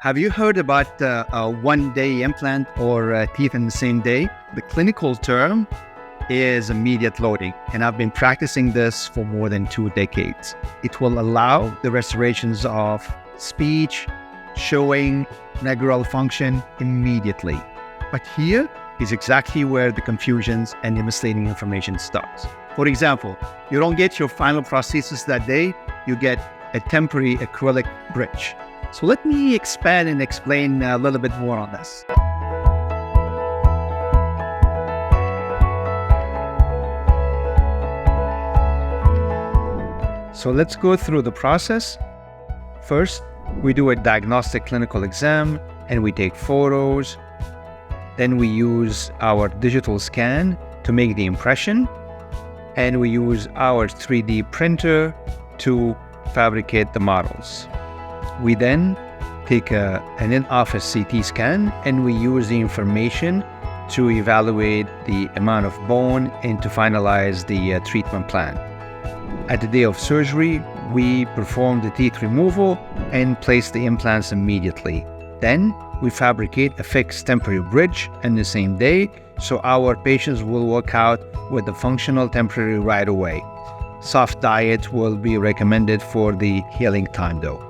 Have you heard about a one-day implant or teeth in the same day? The clinical term is immediate loading, and I've been practicing this for more than 2 decades. It will allow the restorations of speech, showing, neural function immediately. But here is exactly where the confusions and the misleading information starts. For example, you don't get your final prosthesis that day, you get a temporary acrylic bridge. So let me expand and explain a little bit more on this. So let's go through the process. First, we do a diagnostic clinical exam and we take photos. Then we use our digital scan to make the impression. And we use our 3D printer to fabricate the models. We then take an in-office CT scan and we use the information to evaluate the amount of bone and to finalize the treatment plan. At the day of surgery, we perform the teeth removal and place the implants immediately. Then we fabricate a fixed temporary bridge in the same day, so our patients will walk out with the functional temporary right away. Soft diet will be recommended for the healing time though.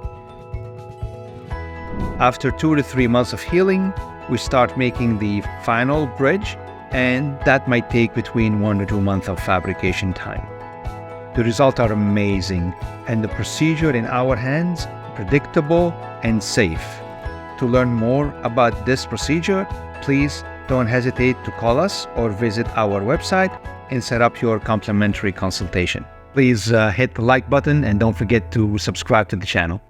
After 2 to 3 months of healing, we start making the final bridge, and that might take between 1 to 2 months of fabrication time. The results are amazing, and the procedure in our hands, predictable and safe. To learn more about this procedure, please don't hesitate to call us or visit our website and set up your complimentary consultation. Please hit the like button and don't forget to subscribe to the channel.